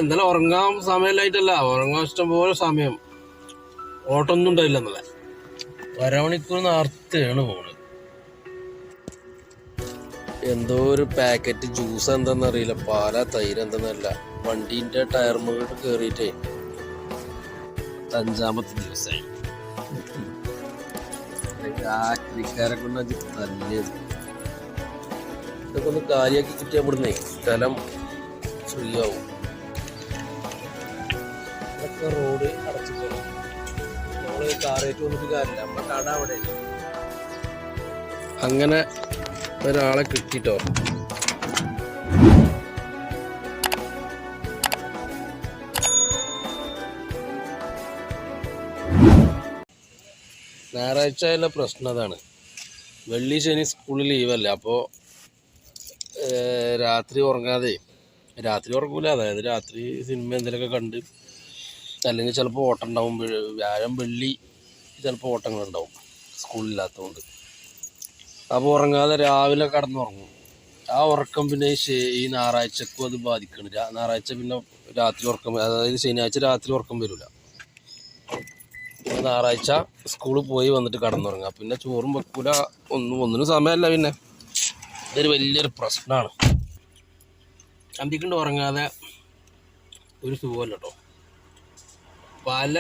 ഇന്നലെ ഉറങ്ങാൻ സമയമില്ലായിട്ടല്ല, ഉറങ്ങാൻ ഇഷ്ടംപോലെ സമയം. ഓട്ടൊന്നും ഉണ്ടായില്ല എന്നല്ല, 1 മണിക്കൂർ നേരത്തെയാണ് പോണത്. എന്തോ ഒരു പാക്കറ്റ് ജ്യൂസ് എന്താന്നറിയില്ല, പാല തൈര് എന്താന്നല്ല, വണ്ടീന്റെ ടയർ മുകളിൽ കയറിയിട്ടേ 5-ാമത്തെ ദിവസമായി. ആക്രിക്കാരെ കൊണ്ട് അത് തല്ലിയത്. ഇതൊക്കെ ഒന്ന് കാര്യമാക്കി കിട്ടിയാൽ ഇവിടുന്നേ സ്ഥലം ഫ്രീ ആവും. ഇതൊക്കെ റോഡ് അടച്ചിട്ടാണ്. നമ്മള് കാറേറ്റ് വന്നിട്ട് കാര്യമില്ല, നമ്മുടെ കട അവിടെ. അങ്ങനെ ഒരാളെ കിട്ടിട്ടോ. ഞായറാഴ്ചയുള്ള പ്രശ്നം അതാണ്. വെള്ളി ശനി സ്കൂളിൽ ലീവല്ല. അപ്പോൾ രാത്രി ഉറങ്ങാതെ, രാത്രി ഉറങ്ങൂല, അതായത് രാത്രി സിനിമ എന്തെങ്കിലുമൊക്കെ കണ്ട്, അല്ലെങ്കിൽ ചിലപ്പോൾ ഓട്ടം ഉണ്ടാവും. വ്യാഴം വെള്ളി ചിലപ്പോൾ ഓട്ടങ്ങളുണ്ടാവും സ്കൂളില്ലാത്തതുകൊണ്ട്. അപ്പോൾ ഉറങ്ങാതെ രാവിലെ കടന്നുറങ്ങും. ആ ഉറക്കം പിന്നെ ഈ ഞായറാഴ്ചക്കും അത് ബാധിക്കണം. ഞായറാഴ്ച പിന്നെ രാത്രി ഉറക്കം, അതായത് ശനിയാഴ്ച രാത്രി ഉറക്കം വരില്ല. ഞായറാഴ്ച സ്കൂളിൽ പോയി വന്നിട്ട് കടന്നുറങ്ങുക. പിന്നെ ചോറും വെക്കൂല, ഒന്നിനും സമയമല്ല. പിന്നെ ഇതൊരു വലിയൊരു പ്രശ്നമാണ്. അന്തിക്കൊണ്ട് ഉറങ്ങാതെ ഒരു സുഖമല്ല കേട്ടോ.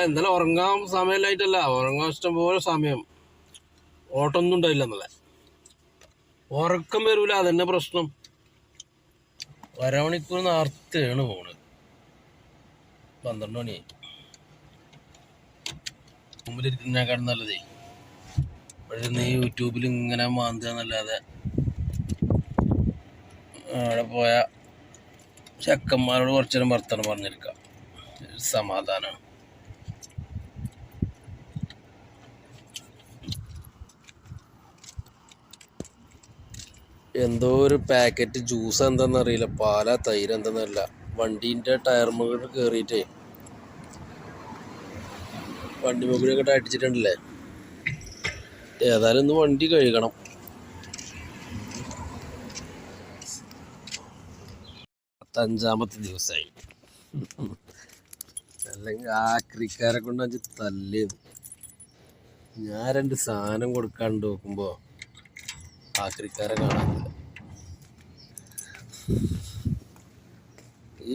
ഇന്നലെ ഉറങ്ങാൻ സമയമില്ലായിട്ടല്ല, ഉറങ്ങാൻ ഇഷ്ടംപോലെ സമയം. ഓട്ടൊന്നും ഉണ്ടായില്ല എന്നല്ല, ഉറക്കം വരൂല, അതന്നെ പ്രശ്നം. 1 മണിക്കൂർ നേരത്തെയാണ് പോണത്. 12 മണിയായി. മുമ്പിലിരിക്കുന്നതിനേക്കാൾ നല്ലതേ പക്ഷെ നീ യൂട്യൂബിൽ ഇങ്ങനെ മാന്തുക എന്നല്ലാതെ അവിടെ പോയ ചെക്കന്മാരോട് കുറച്ചു നേരം വർത്തമാനം പറഞ്ഞിരിക്കാം, സമാധാനമാണ്. എന്തോ ഒരു പാക്കറ്റ് ജ്യൂസ് എന്താന്നറിയില്ല, പാല തൈര് എന്താന്നല്ല, വണ്ടീന്റെ ടയർ മുകളിൽ കയറിയിട്ടേ വണ്ടി മുകളിലൊക്കെ അടിച്ചിട്ടുണ്ടല്ലേ. ഏതായാലും ഒന്ന് വണ്ടി കഴുകണം. 5-ാമത്തെ ദിവസമായി. അല്ലെങ്കിൽ ആക്രിക്കാരെ കൊണ്ട് അത് തല്ലിയത്. ഞാൻ 2 സാധനം കൊടുക്കാണ്ട് നോക്കുമ്പോ ആക്രിക്കാരെ കാണാനില്ല.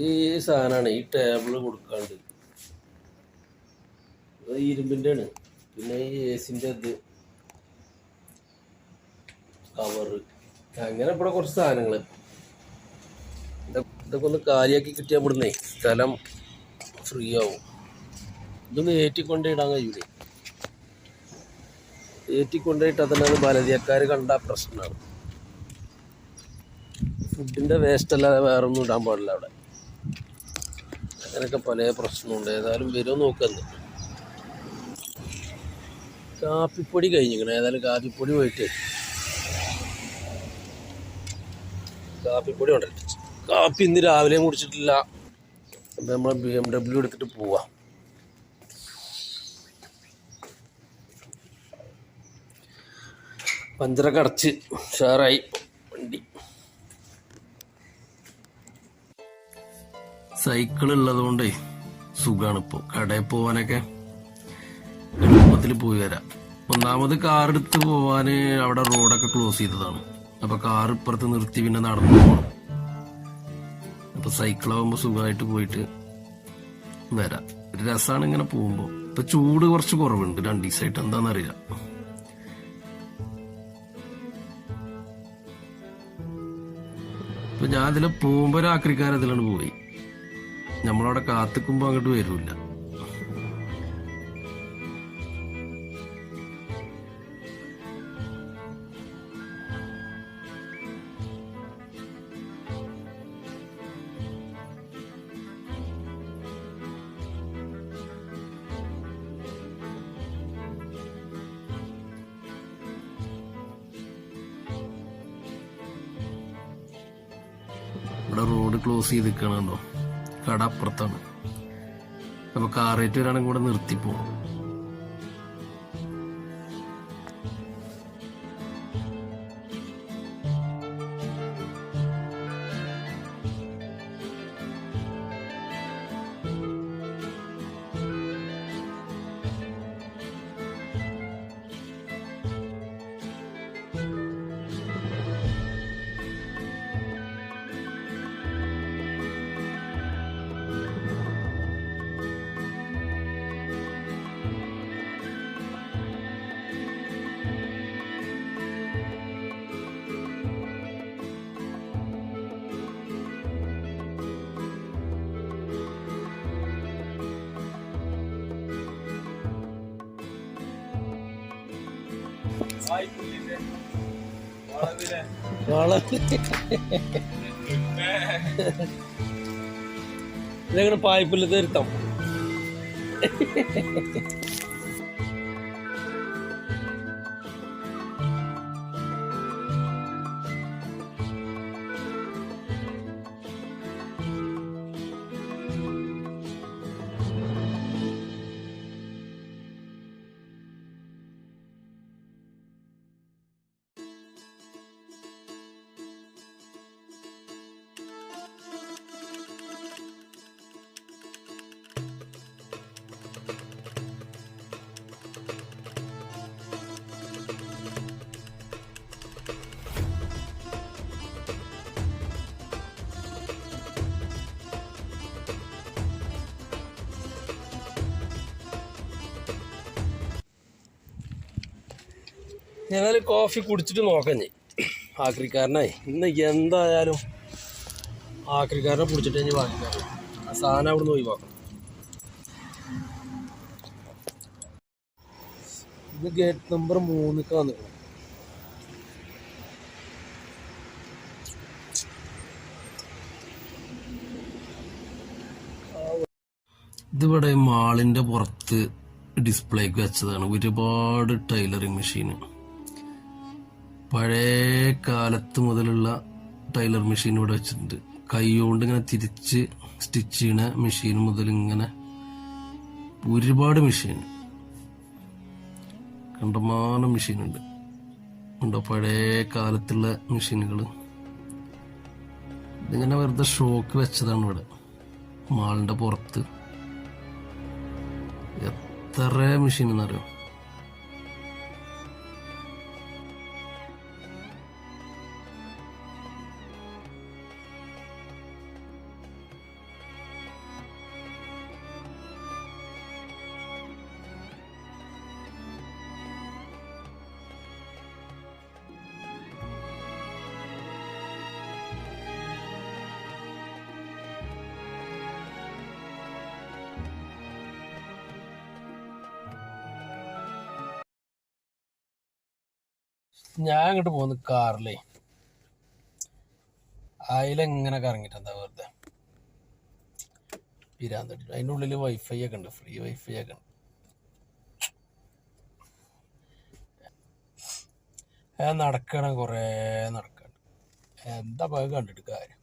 ഈ സാധനമാണ്, ഈ ടേബിള് കൊടുക്കാണ്ട്. ഇരുമ്പിൻ്റെ ആണ്. പിന്നെ ഈ AC-ൻ്റെ ഇത് കവറ്, അങ്ങനെ ഇവിടെ കുറച്ച് സാധനങ്ങൾ. ഇതൊക്കെ ഒന്ന് കാര്യമാക്കി കിട്ടിയാൽ ഇവിടുന്നേ സ്ഥലം ഫ്രീ ആവും. ഇതൊന്ന് ഏറ്റിക്കൊണ്ടിടാൻ കഴിയൂലേ. ഏറ്റിക്കൊണ്ടിട്ടാൽ തന്നെ അത് ഭാരതീയക്കാർ കണ്ട പ്രശ്നമാണ്. ഫുഡിൻ്റെ വേസ്റ്റ് അല്ലാതെ വേറെ ഒന്നും ഇടാൻ പാടില്ല അവിടെ. അങ്ങനെയൊക്കെ പല പ്രശ്നമുണ്ട്. ഏതായാലും വരുമോ നോക്കുന്നത്. കാപ്പിപ്പൊടി കഴിഞ്ഞിരിക്കണം. ഏതായാലും കാപ്പിപ്പൊടി പോയിട്ട് കാപ്പിപ്പൊടി കൊണ്ടിട്ട്, കാപ്പി ഇന്ന് രാവിലെ കുടിച്ചിട്ടില്ല. അപ്പം നമ്മൾ BMW എടുത്തിട്ട് പോവാം. പഞ്ചറൊക്കെ അടച്ച് ഉഷാറായി വണ്ടി. സൈക്കിൾ ഉള്ളതുകൊണ്ടേ സുഖമാണ്. ഇപ്പോൾ കടയിൽ പോകാനൊക്കെ എളുപ്പത്തിൽ പോയി വരാം. ഒന്നാമത് കാർ എടുത്ത് പോവാൻ അവിടെ റോഡൊക്കെ ക്ലോസ് ചെയ്തതാണ്. അപ്പൊ കാർ ഇപ്പുറത്ത് നിർത്തി പിന്നെ നടന്നു പോകണം. അപ്പൊ സൈക്കിളാകുമ്പോൾ സുഖമായിട്ട് പോയിട്ട് വരാം. ഒരു രസമാണ് ഇങ്ങനെ പോകുമ്പോൾ. ഇപ്പൊ ചൂട് കുറച്ച് കുറവുണ്ട് 2 ദിവസമായിട്ട്, എന്താണെന്നറിയില്ല. ഇപ്പൊ ഞാൻ അതിൽ പോകുമ്പോ രാത്രിക്കാരതിലാണ് പോയി. നമ്മളവിടെ കാത്തിക്കുമ്പോ അങ്ങോട്ട് വരൂല്ല. ഇവിടെ റോഡ് ക്ലോസ് ചെയ്ത് നിൽക്കണോ, കട അപ്പുറത്താണ്. അപ്പൊ കാറേറ്റ് വരാണെങ്കിൽ കൂടെ നിർത്തിപ്പോണം. ഇതെങ്ങനെ പായ്പുല്ല് തീർത്തം. ഞങ്ങൾ കോഫി കുടിച്ചിട്ട് നോക്കാം. ആക്രിക്കാരനായി ഇന്ന് എന്തായാലും ആക്രിക്കാരനെ പിടിച്ചിട്ട് കഴിഞ്ഞ് ബാക്കിക്കാരൻ ആ സാധനം അവിടെ നിന്ന് ഒഴിവാക്കണം. ഇത് ഗേറ്റ് നമ്പർ 3 വന്നിക്കണം. ഇതിവിടെ മാളിൻ്റെ പുറത്ത് ഡിസ്പ്ലേക്ക് വെച്ചതാണ്. ഒരുപാട് ടൈലറിങ് മെഷീന്, പഴയ കാലത്ത് മുതലുള്ള ടൈലർ മെഷീൻ ഇവിടെ വെച്ചിട്ടുണ്ട്. കൈകൊണ്ട് ഇങ്ങനെ തിരിച്ച് സ്റ്റിച്ച് ചെയ്യണ മെഷീൻ മുതൽ ഇങ്ങനെ ഒരുപാട് മെഷീൻ, കണ്ടമാനം മെഷീനുണ്ട്. ഉണ്ടോ പഴയ കാലത്തുള്ള മെഷീനുകൾ. ഇതിങ്ങനെ വെറുതെ ഷോക്ക് വെച്ചതാണ് ഇവിടെ മാളിൻ്റെ പുറത്ത്. എത്ര മെഷീൻ എന്നറിയോ? ഞാൻ അങ്ങോട്ട് പോകുന്നു കാറിലേ, അതിലെങ്ങനെ കറങ്ങിട്ട് എന്താ വെറുതെ പിരാന്തടിച്ചു. അതിൻ്റെ ഉള്ളിൽ വൈഫൈ ഒക്കെ ഉണ്ട്, ഫ്രീ വൈഫൈ ഒക്കെ ഉണ്ട്. നടക്കണം, കുറേ നടക്കണം. എന്താ കണ്ടിട്ട് കാര്യം?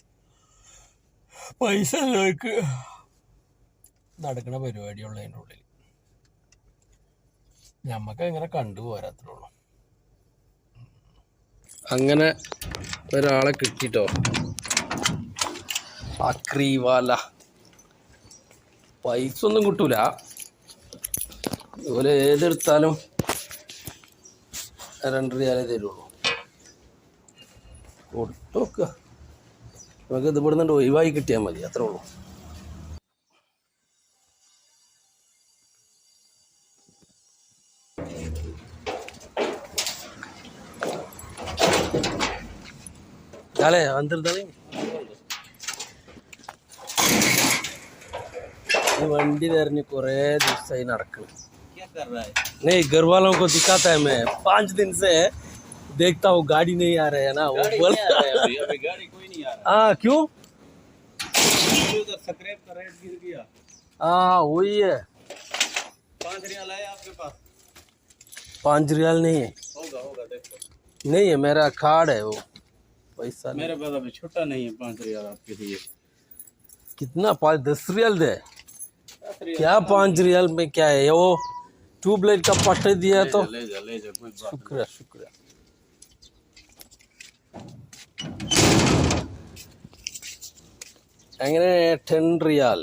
പൈസ ഉള്ളവർക്ക് നടക്കണ പരിപാടിയുള്ള അതിൻ്റെ ഉള്ളിൽ. ഞമ്മക്ക് എങ്ങനെ കണ്ടുപോരാത്രേ ഉള്ളൂ. അങ്ങനെ ഒരാളെ കിട്ടിട്ടോ, അക്രീവാല. പൈസ ഒന്നും കിട്ടൂല, അതുപോലെ ഏതെടുത്താലും 2 റിയാലേ തരുള്ളൂ. കൊടുത്തു നോക്കുക, നമുക്ക് ഇത് ഇവിടുന്ന് ഒഴിവായി കിട്ടിയാൽ മതി, അത്രേ ഉള്ളൂ. चले अंदर दे वंडी धरने कुरे दिवसाई നടക്കണം. क्या कर रहा है? नहीं, घर वालों को दिखाता है. मैं 5 दिन से देखता हूँ गाड़ी नहीं आ रहा है ना, वो बोल अभी गाड़ी कोई नहीं आ रहा. हाँ क्यों? उधर स्क्रैप का रेट गिर गया. हाँ वही है. 5 रियाल है आपके पास? 5 रियाल नहीं है. होगा देखो. नहीं है, मेरा कार्ड है वो. पैसा मेरे पास अभी छुट्टा नहीं है. 5 रियाल आपके लिए. कितना? 10 रियाल दे. क्या 5 रियाल में क्या है? वो ट्यूबलाइट का पट्टे दिया तो ले जा कोई बात. शुक्रिया शुक्रिया. അങ്ങനെ 10 റിയാൽ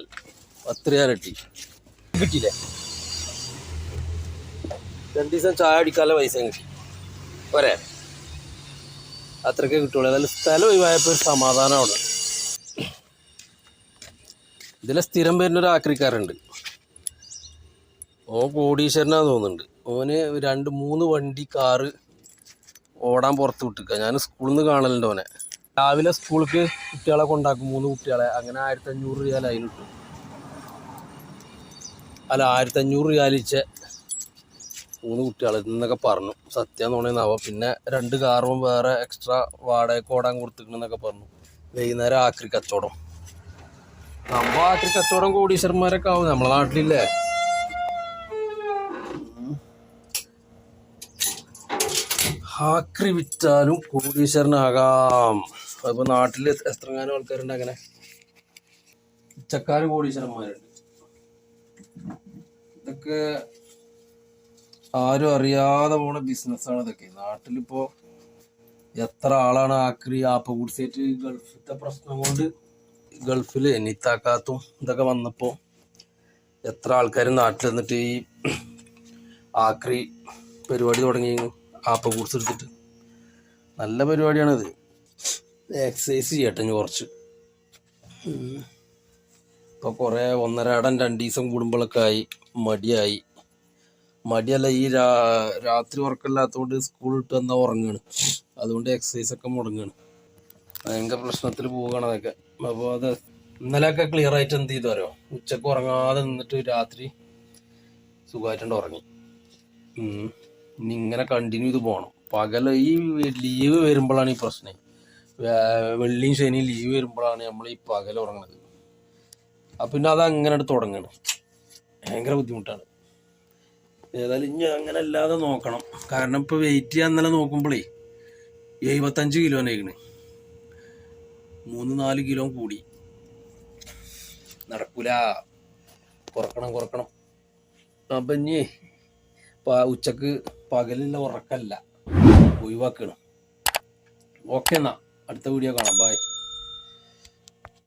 10 റിയാൽ കിട്ടിയില്ലേ? 2 ദിവസം ചായ അടിക്കാനുള്ള പൈസ കിട്ടി പോരെ? അത്രയ്ക്ക് കിട്ടുള്ളൂ. എന്നാലും സ്ഥലം ഒഴിവായപ്പോൾ ഒരു സമാധാനമാണ്. ഇതിലെ സ്ഥിരം വരുന്നൊരു ആക്രിക്കാരുണ്ട്. ഓൻ കോടീശ്വരനാന്ന് തോന്നുന്നുണ്ട്. ഓന് 2-3 വണ്ടി കാറ് ഓടാൻ പുറത്ത് വിട്ടിരിക്കുക. ഞാൻ സ്കൂളിൽ നിന്ന് കാണലുണ്ട് ഓനെ. രാവിലെ സ്കൂൾക്ക് കുട്ടികളെ കൊണ്ടാക്കും, 3 കുട്ടികളെ. അങ്ങനെ 1500 റിയാൽ അതിന് കിട്ടും. അല്ല 1500 റിയാലിച്ച് 3 കുട്ടികൾ എന്നൊക്കെ പറഞ്ഞു. സത്യം തോന്നിയെന്നാവാം. പിന്നെ 2 കാറും വേറെ എക്സ്ട്രാ വാടകയ്ക്ക് ഓടാൻ കൊടുത്തിട്ടുണ്ടെന്നൊക്കെ പറഞ്ഞു. വൈകുന്നേരം ആക്രി കച്ചവടം. നമ്മൾ ആക്രി കച്ചവടം കോടീശ്വരന്മാരൊക്കെ ആവും നമ്മളെ നാട്ടിലില്ലേ. ആക്രി വിറ്റാലും കോടീശ്വരനാകാം. അതിപ്പോ നാട്ടില് എത്രങ്ങാനും ആൾക്കാരുണ്ട് അങ്ങനെ. പിച്ചക്കാര് കോടീശ്വരന്മാരുണ്ട്. ഇതൊക്കെ ആരും അറിയാതെ പോണ ബിസിനസ്സാണ് ഇതൊക്കെ. നാട്ടിലിപ്പോ എത്ര ആളാണ് ആക്രി ആപ്പ കുടിച്ചേറ്റ് ഗൾഫിലത്തെ പ്രശ്നം കൊണ്ട് ഗൾഫില് എനിത്താക്കാത്തും ഇതൊക്കെ വന്നപ്പോ എത്ര ആൾക്കാർ നാട്ടിൽ നിന്നിട്ട് ഈ ആക്രി പരിപാടി തുടങ്ങി. ആപ്പ കുടിച്ച് എടുത്തിട്ട് നല്ല പരിപാടിയാണിത്. എക്സസൈസ് ചെയ്യട്ടെ കുറച്ച്. ഇപ്പൊ കുറെ 1.5 2 ദിവസം കൂടുമ്പോഴൊക്കെ ആയി മടിയായി. മടിയല്ല, ഈ രാത്രി ഉറക്കമില്ലാത്തതുകൊണ്ട് സ്കൂൾ ഇട്ട് വന്നാൽ ഉറങ്ങാണ്. അതുകൊണ്ട് എക്സസൈസ് ഒക്കെ മുടങ്ങാണ്. ഭയങ്കര പ്രശ്നത്തിൽ പോവുകയാണ് അതൊക്കെ. അപ്പോൾ അത് ഇന്നലെയൊക്കെ ക്ലിയർ ആയിട്ട് എന്ത് ചെയ്തു അറിയോ, ഉച്ചക്ക് ഉറങ്ങാതെ നിന്നിട്ട് രാത്രി സുഖമായിട്ടുണ്ട് ഉറങ്ങി. ഇനി ഇങ്ങനെ കണ്ടിന്യൂ ചെയ്ത് പോകണം. പകൽ ഈ ലീവ് വരുമ്പോഴാണ് ഈ പ്രശ്നം. വെള്ളിയും ശനിയും ലീവ് വരുമ്പോഴാണ് നമ്മൾ ഈ പകൽ ഉറങ്ങുന്നത്. അപ്പം പിന്നെ അത് അങ്ങനെ തുടങ്ങണം. ഭയങ്കര ബുദ്ധിമുട്ടാണ്. ഏതായാലും ഇനി അങ്ങനെ അല്ലാതെ നോക്കണം. കാരണം ഇപ്പോൾ വെയിറ്റ് ചെയ്യാൻ ഇന്നലെ നോക്കുമ്പോഴേ 75 കിലോനായിക്കണ്. 3-4 കിലോ കൂടി. നടക്കൂല. കുറക്കണം. അപ്പം ഇനി ഉച്ചക്ക് പകലുള്ള ഉറക്കല്ല, ഒഴിവാക്കണം. ഓക്കെ, എന്നാ അടുത്ത വീഡിയോ കാണാം. ബൈ.